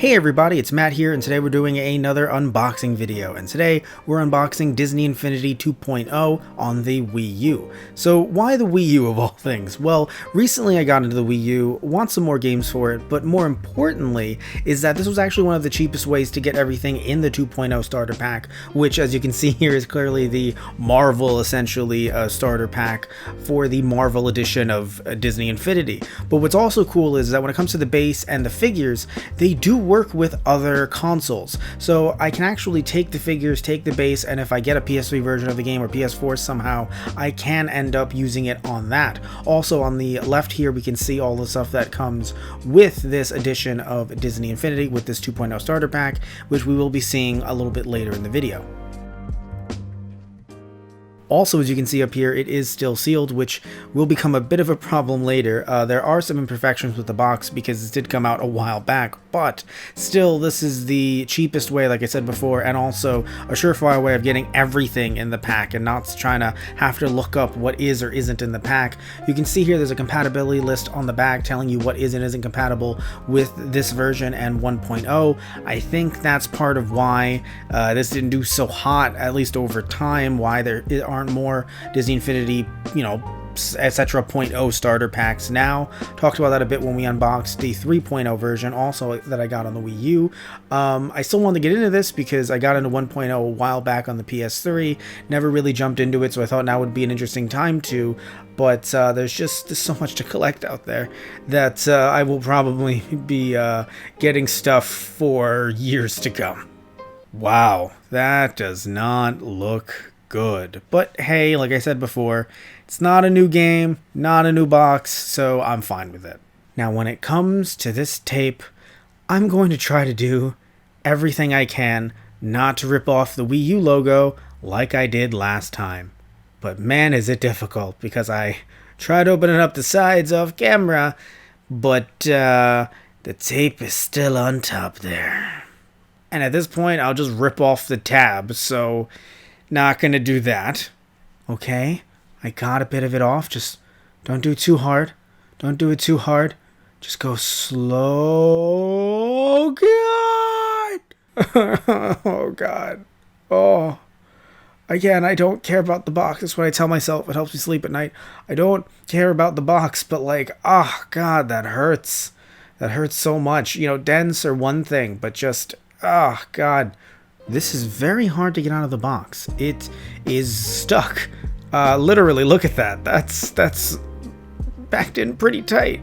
Hey everybody, it's Matt here, and today we're doing another unboxing video, and today we're unboxing Disney Infinity 2.0 on the Wii U. So why the Wii U of all things? Well, recently I got into the Wii U, want some more games for it, but more importantly is that this was actually one of the cheapest ways to get everything in the 2.0 starter pack, which as you can see here is clearly the Marvel, essentially, starter pack for the Marvel edition of Disney Infinity. But what's also cool is that when it comes to the base and the figures, they do work with other consoles. So I can actually take the figures, take the base, and if I get a PS3 version of the game or PS4 somehow, I can end up using it on that. Also on the left here, we can see all the stuff that comes with this edition of Disney Infinity with this 2.0 starter pack, which we will be seeing a little bit later in the video. Also, as you can see up here, it is still sealed, which will become a bit of a problem later. There are some imperfections with the box because this did come out a while back, but still, this is the cheapest way, like I said before, and also a surefire way of getting everything in the pack and not trying to have to look up what is or isn't in the pack. You can see here there's a compatibility list on the back telling you what is and isn't compatible with this version and 1.0. I think that's part of why this didn't do so hot, at least over time, why there aren't more Disney Infinity, etc. 0.0 starter packs now. Talked about that a bit when we unboxed the 3.0 version also that I got on the Wii U. I still wanted to get into this because I got into 1.0 a while back on the PS3, never really jumped into it, so I thought now would be an interesting time to, but there's so much to collect out there that I will probably be getting stuff for years to come. Wow, that does not look good. But hey, like I said before, it's not a new game, not a new box, so I'm fine with it. Now, when it comes to this tape, I'm going to try to do everything I can not to rip off the Wii U logo like I did last time. But man, is it difficult, because I tried opening up the sides off camera, but the tape is still on top there. And at this point, I'll just rip off the tab, so not gonna do that. Okay, I got a bit of it off. Just don't do it too hard. Don't do it too hard. Just go slow. God. Oh God. Oh. Again, I don't care about the box. That's what I tell myself. It helps me sleep at night. I don't care about the box, but like, oh God, that hurts. That hurts so much. Dents are one thing, but just, oh God. This is very hard to get out of the box. It is stuck. Literally, look at that. That's backed in pretty tight.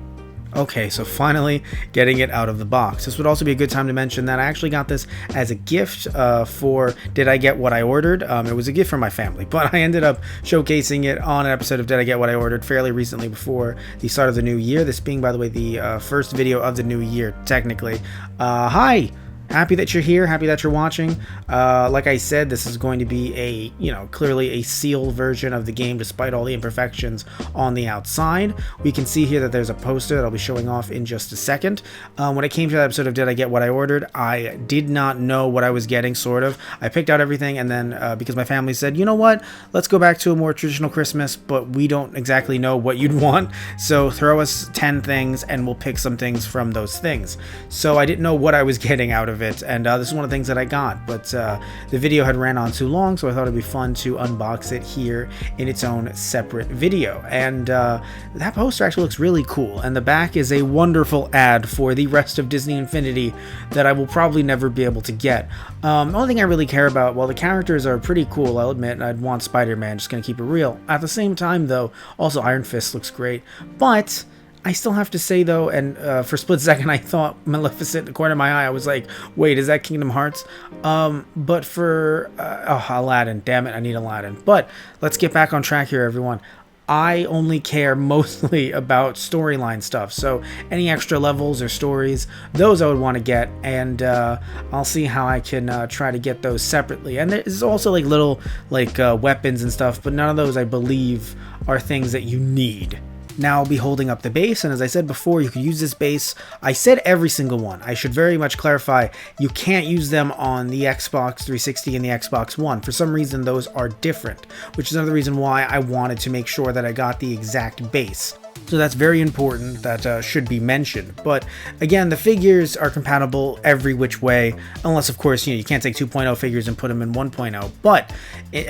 Okay, so finally getting it out of the box. This would also be a good time to mention that I actually got this as a gift for Did I Get What I Ordered? It was a gift from my family, but I ended up showcasing it on an episode of Did I Get What I Ordered fairly recently before the start of the new year. This being, by the way, the first video of the new year, technically. Hi! Happy that you're here, happy that you're watching. Like I said, this is going to be clearly a sealed version of the game despite all the imperfections on the outside. We can see here that there's a poster that I'll be showing off in just a second. When it came to that episode of Did I Get What I Ordered, I did not know what I was getting, sort of. I picked out everything, and then because my family said, you know what, let's go back to a more traditional Christmas, but we don't exactly know what you'd want, so throw us 10 things and we'll pick some things from those things. So I didn't know what I was getting out of it, and this is one of the things that I got, but the video had ran on too long, so I thought it'd be fun to unbox it here in its own separate video. And that poster actually looks really cool, and the back is a wonderful ad for the rest of Disney Infinity that I will probably never be able to get. The only thing I really care about, well, the characters are pretty cool, I'll admit, and I'd want Spider-Man, just gonna keep it real. At the same time, though, also Iron Fist looks great, but I still have to say, though, and for a split second I thought Maleficent in the corner of my eye. I was like, wait, is that Kingdom Hearts? But for Aladdin, damn it, I need Aladdin. But let's get back on track here, everyone. I only care mostly about storyline stuff, so any extra levels or stories, those I would want to get, and I'll see how I can try to get those separately. And there's also like little weapons and stuff, but none of those I believe are things that you need. Now I'll be holding up the base, and as I said before, you can use this base. I said every single one. I should very much clarify, you can't use them on the Xbox 360 and the Xbox One. For some reason, those are different, which is another reason why I wanted to make sure that I got the exact base. So that's very important. That should be mentioned. But again, the figures are compatible every which way, unless, of course, you can't take 2.0 figures and put them in 1.0. But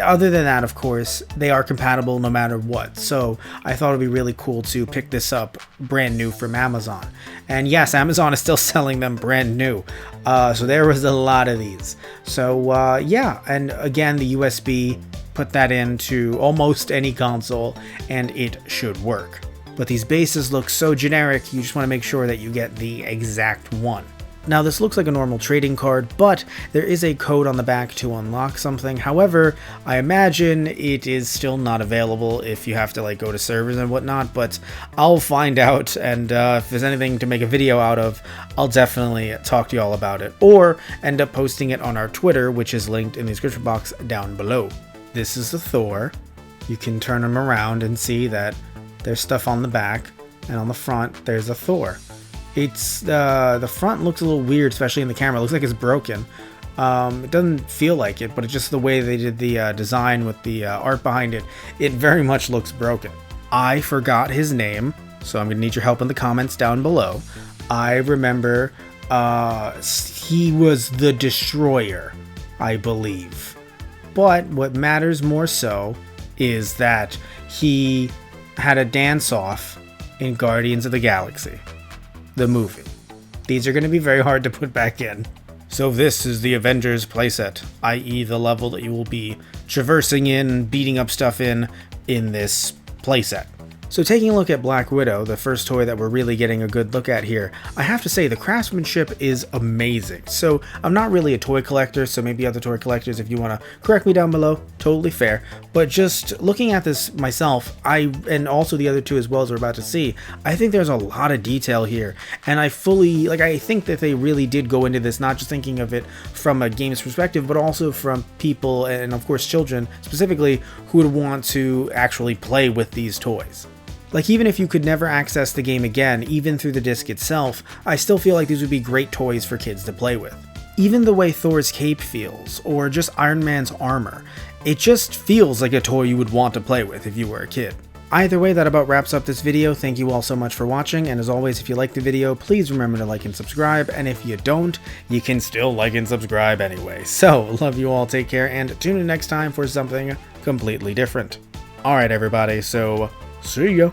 other than that, of course, they are compatible no matter what. So I thought it'd be really cool to pick this up brand new from Amazon. And yes, Amazon is still selling them brand new. So there was a lot of these. So yeah, and again, the USB, put that into almost any console and it should work. But these bases look so generic, you just want to make sure that you get the exact one. Now this looks like a normal trading card, but there is a code on the back to unlock something. However, I imagine it is still not available if you have to go to servers and whatnot, but I'll find out, and if there's anything to make a video out of, I'll definitely talk to y'all about it, or end up posting it on our Twitter, which is linked in the description box down below. This is the Thor. You can turn him around and see that there's stuff on the back, and on the front there's a Thor. It's the front looks a little weird, especially in the camera. It looks like it's broken. It doesn't feel like it, but it's just the way they did the design with the art behind it. It very much looks broken. I forgot his name, so I'm gonna need your help in the comments down below. I remember he was the Destroyer, I believe. But what matters more so is that he had a dance-off in Guardians of the Galaxy, the movie. These are going to be very hard to put back in. So this is the Avengers playset, i.e. the level that you will be traversing in, beating up stuff in this playset. So taking a look at Black Widow, the first toy that we're really getting a good look at here, I have to say the craftsmanship is amazing. So I'm not really a toy collector, so maybe other toy collectors, if you want to correct me down below, totally fair. But just looking at this myself, and also the other two as well as we're about to see, I think there's a lot of detail here. And I think that they really did go into this, not just thinking of it from a game's perspective, but also from people, and of course children specifically, who would want to actually play with these toys. Even if you could never access the game again, even through the disc itself, I still feel like these would be great toys for kids to play with. Even the way Thor's cape feels, or just Iron Man's armor, it just feels like a toy you would want to play with if you were a kid. Either way, that about wraps up this video. Thank you all so much for watching, and as always, if you liked the video, please remember to like and subscribe, and if you don't, you can still like and subscribe anyway. So, love you all, take care, and tune in next time for something completely different. Alright everybody, so see ya!